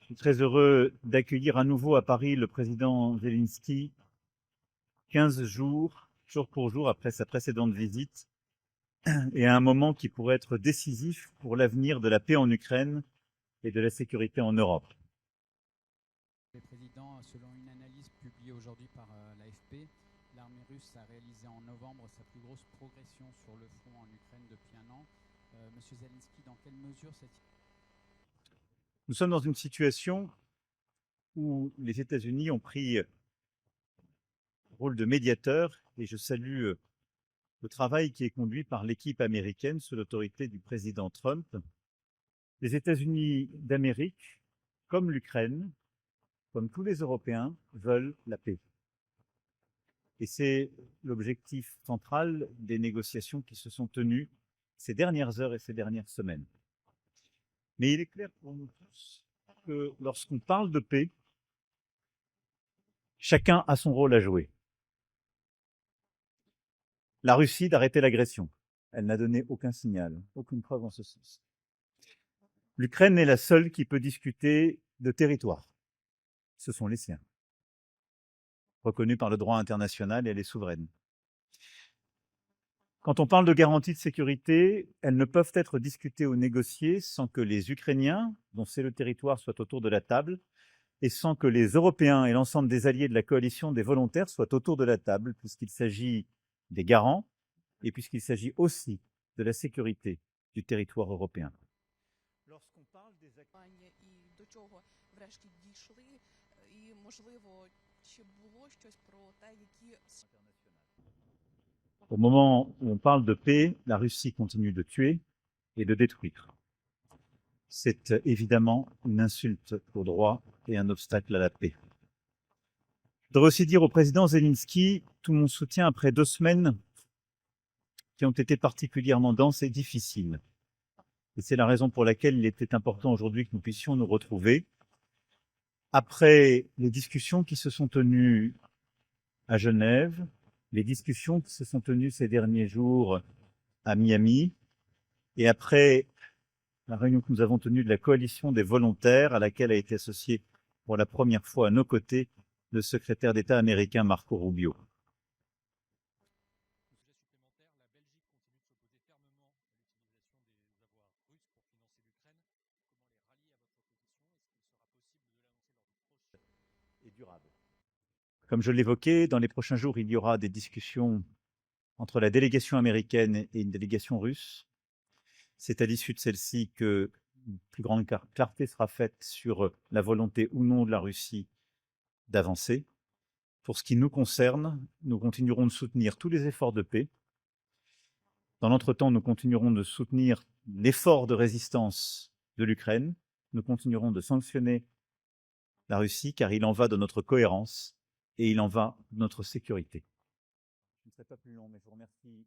Je suis très heureux d'accueillir à nouveau à Paris le président Zelensky, 15 jours, jour pour jour, après sa précédente visite, et à un moment qui pourrait être décisif pour l'avenir de la paix en Ukraine et de la sécurité en Europe. Le président, selon une analyse publiée aujourd'hui par l'AFP, l'armée russe a réalisé en novembre sa plus grosse progression sur le front en Ukraine depuis un an. Monsieur Zelensky, dans quelle mesure cette... Nous sommes dans une situation où les États-Unis ont pris le rôle de médiateur, et je salue le travail qui est conduit par l'équipe américaine sous l'autorité du président Trump. Les États-Unis d'Amérique, comme l'Ukraine, comme tous les Européens, veulent la paix. Et c'est l'objectif central des négociations qui se sont tenues ces dernières heures et ces dernières semaines. Mais il est clair pour nous tous que lorsqu'on parle de paix, chacun a son rôle à jouer. La Russie d'arrêter l'agression. Elle n'a donné aucun signal, aucune preuve en ce sens. L'Ukraine est la seule qui peut discuter de territoire. Ce sont les siens. Reconnus par le droit international, et elle est souveraine. Quand on parle de garanties de sécurité, elles ne peuvent être discutées ou négociées sans que les Ukrainiens, dont c'est le territoire, soient autour de la table, et sans que les Européens et l'ensemble des alliés de la coalition des volontaires soient autour de la table, puisqu'il s'agit des garants et puisqu'il s'agit aussi de la sécurité du territoire européen. Lorsqu'on parle des І до чого врешті дійшли, і можливо, чи було щось про те, які Au moment où on parle de paix, la Russie continue de tuer et de détruire. C'est évidemment une insulte au droit et un obstacle à la paix. Je voudrais aussi dire au président Zelensky tout mon soutien après 2 semaines qui ont été particulièrement denses et difficiles. Et c'est la raison pour laquelle il était important aujourd'hui que nous puissions nous retrouver. Après les discussions qui se sont tenues à Genève, les discussions qui se sont tenues ces derniers jours à Miami, et après la réunion que nous avons tenue de la coalition des volontaires, à laquelle a été associé pour la première fois à nos côtés le secrétaire d'État américain Marco Rubio. Et durable. Comme je l'évoquais, dans les prochains jours, il y aura des discussions entre la délégation américaine et une délégation russe. C'est à l'issue de celle-ci que une plus grande clarté sera faite sur la volonté ou non de la Russie d'avancer. Pour ce qui nous concerne, nous continuerons de soutenir tous les efforts de paix. Dans l'entretemps, nous continuerons de soutenir l'effort de résistance de l'Ukraine. Nous continuerons de sanctionner la Russie, car il en va de notre cohérence et il en va de notre sécurité. Je ne serai pas plus long, mais je vous remercie